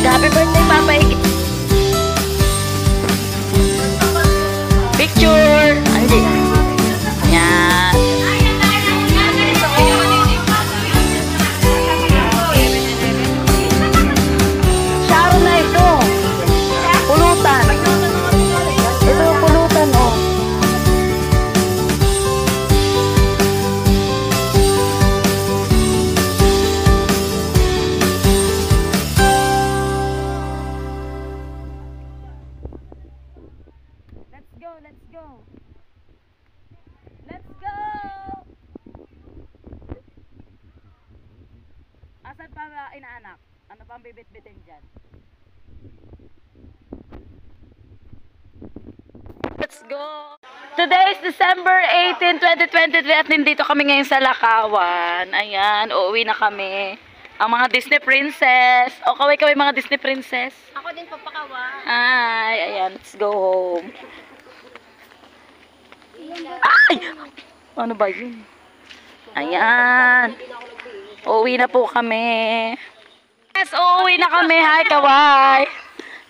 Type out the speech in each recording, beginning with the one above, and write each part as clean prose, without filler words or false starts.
Mag-happy birthday, Papa Iggy. Picture! Anji. Yan. Sharon na ito. Pulutan. Ito pulutan, oh. Let's go, let's go. Let's go! Asan pa inaanak? Ano pang bibit-bitin dyan? Let's go! Today is December 18, 2023 at nandito kami ngayon sa Lakawan. Ayan, uuwi na kami. Ang mga Disney princess. O, kaway-kaway mga Disney princess. Ako din papakawa. Ay, ayan, let's go home. Ay! Ano ba yun? Ayan. Uuwi na po kami. Yes, uuwi na kami. Hi, Kawai.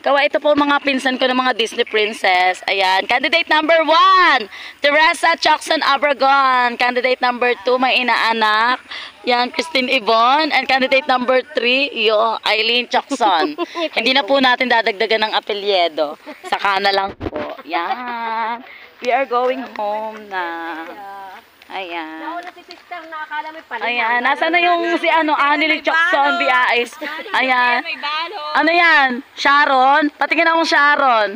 Kawai, ito po mga pinsan ko ng mga Disney princess. Ayan. Candidate number 1, Teresa Jackson Abragon. Candidate number 2, may inaanak. Yan, Christine Yvonne. And candidate number 3, Eileen Jackson. Hindi na po natin dadagdagan ng apelyedo. Saka na lang po. Yan. We are going home na. Ayan. Ako na si sister na akala may pala. Ayan. Nasa na yung si Anneli Jackson, BIS. Ayan. May balo. Ano yan? Sharon? Patingin akong Sharon.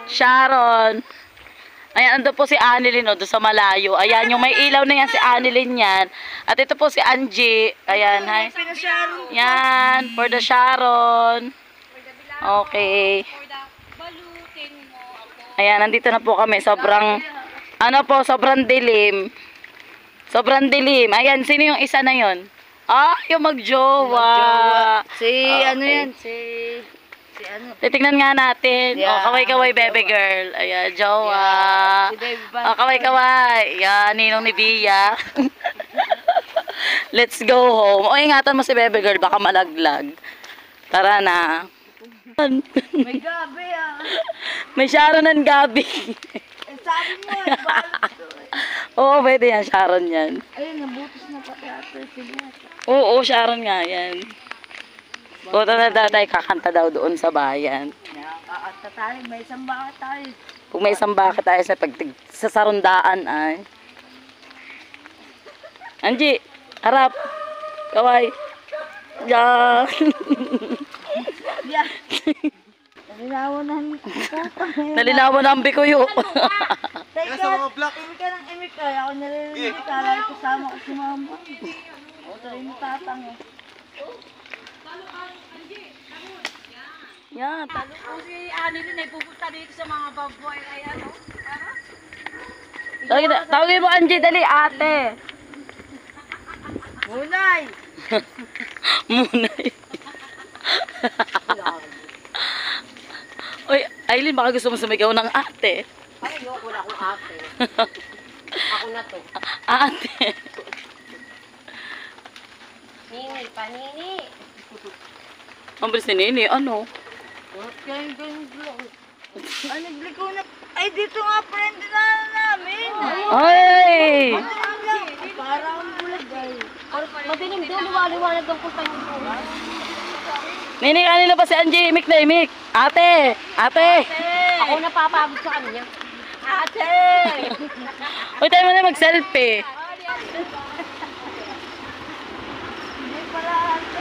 Sharon. Ayan, ando po si Anneli, no, doon sa malayo. Ayan, yung may ilaw na yan, si Anneli yan. At ito po si Angie. Ayan, hi. Yan, for the Sharon. Okay. Ayan, nandito na po kami. Sobrang, sobrang dilim. Sobrang dilim. Ayan, sino yung isa na yon? Ah, yung magjowa. Si ano Okay. yan? Si ano? Titignan nga natin. Yeah. Kaway-kaway, baby girl. Ayan, jowa. Si baby ba? Kaway-kaway. Ayan, ninong ni Bia. Let's go home. O, ingatan mo si baby girl. Baka malaglag. Tara na. May gabi ah. May Sharon and Gabi. Sabi mo eh, Oo, pwede yan. Sharon yan. ayun, nabutos na pati ate. Oo, Sharon nga yan. Punta na daw tayo, kakanta daw doon sa bayan. Nakakata tayo, may isang baka tayo. Kung may isang baka tayo sa sarundaan ay. Angie, harap. Kaway. Yan. Yeah. Nalinawan Nalinawan na ang bikuyo. Teka, imik ka ng imik ka. Ako nalilinig ka. Lalo kasama ko si mama. O, tuloy mo tatang eh. Yan. Lalo po si Annalyn ay pupunta dito sa mga baboy. Ay ano? Tawagin mo Angie, dali ate. Munay! Munay. Uy, Aileen, baka gusto mo sumigaw ng ate. Ay, ayoko na akong ate. Ako na to. Ate. Nini, panini. Ang bilis ni Nini, ano? Ay, nagliko na. Ay, dito nga friend na namin. Ay! Para ang bulag ay. Madilim doon, liwaliwanag ang kulta yung buhay. Nini, kanina pa si Angie, imik na imik. Ate! Ate! Ako napapagod sa kanya. Ate! Uy, tayo mo na mag-selfie. Hindi pala ate.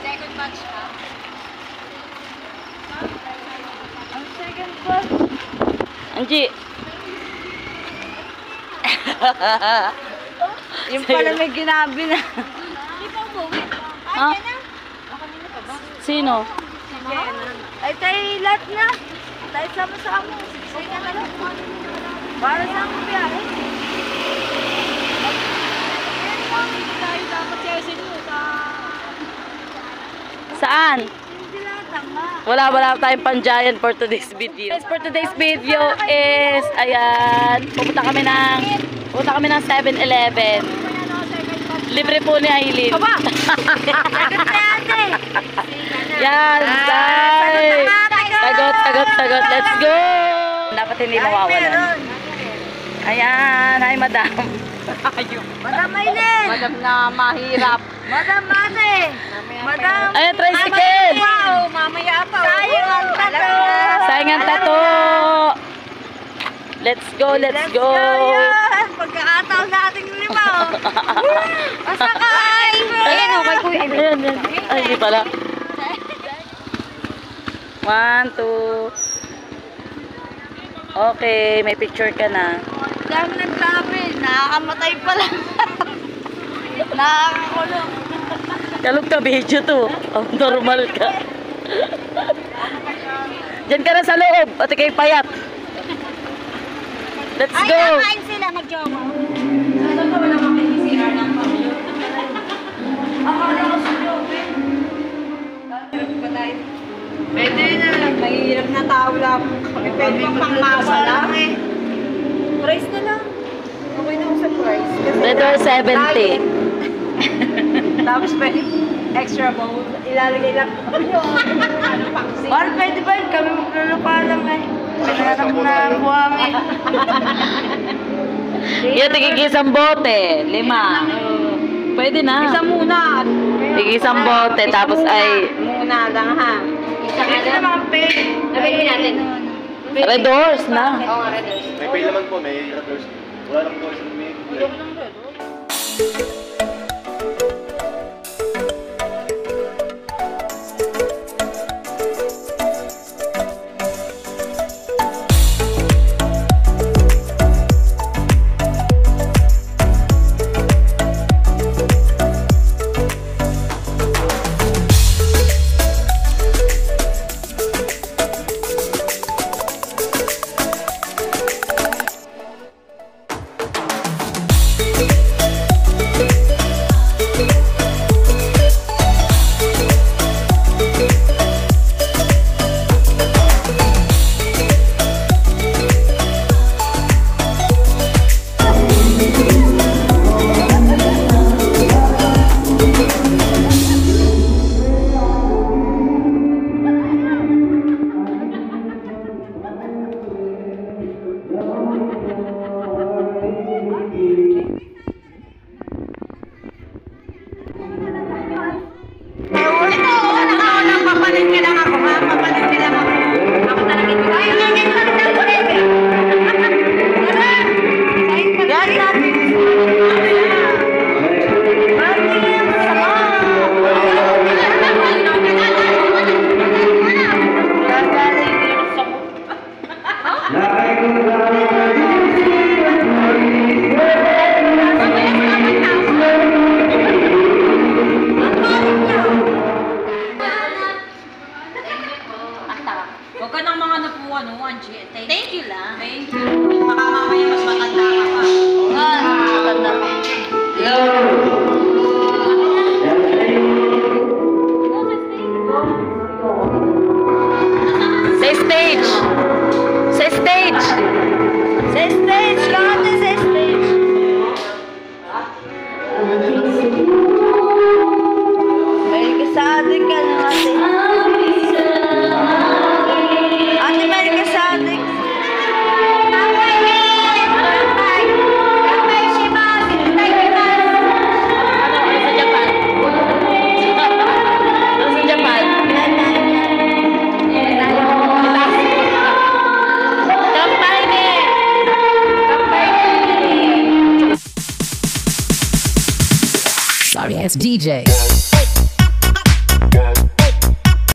Second batch ka? Ang second batch? Angie. Yung pala may ginabi na. Hindi pa umuwi. Ha? Kanina pa ba? Sino? Ay, tayo lahat na. Tayo sama-sama. Sige na lang. Para sa akong biyahe. Tayo dapat siya sa... Saan? Hindi lang tama. Wala tayong panjayan for today's video. Guys, for today's video is, ayan, pupunta kami ng 7-Eleven. Libre po ni Aileen. Aba! Sagot na ate! Yan, day! Sagot. Let's go! Dapat hindi mawawalan. Ayan, hi madam. Madam Aileen! Madam na mahirap. Madam Ate! Madam! Ayan, tricycle! Wow! Mamaya pa! Sayang ang tato! Sayang ang tato! Let's go! Yan! Pagkakataon natin lima! Masakay! Ayan o, kay Kuya. Ayan. Ay, hindi pala. 1, 2. Okay, may picture ka na. Dami nagsabi, nakakamatay pa lang. Nakakakulong. Kalog ka video to. Oh, normal ka. Diyan ka na sa loob. At ikay payat. Let's Ay, go. nakain sila, mag-jowa. Pwede na. Mahirap na tao lang. Pwede pang pangmasa lang. Price na lang. Okay na ako sa price. Kasi Red door 70. tapos pwede extra bowl. Ilalagay lang. Ano pang sing. Or pwede ba yun? Kami maglulupa lang eh. Pinanap na buwang eh. Yan, tigigisang bote. 5. Pwede na. Isa muna. Tigisang bote. Tapos ay Muna lang ha. Ito naman pay. Nabigyan natin. red doors na. Oo nga, red doors. May pay naman po, may red doors. Wala lang po isang may... Huwag ka nang mga napuan, no, Angie. Thank you lang. Thank you. Baka mamaya mas matanda ka pa. Maganda pa. Sa stage. Sa stage. Sa stage! Kante sa stage! May kasadik ka na ate. Ate, may kasadik. Sa Japan. Sa Japan. Sorry, it's DJ.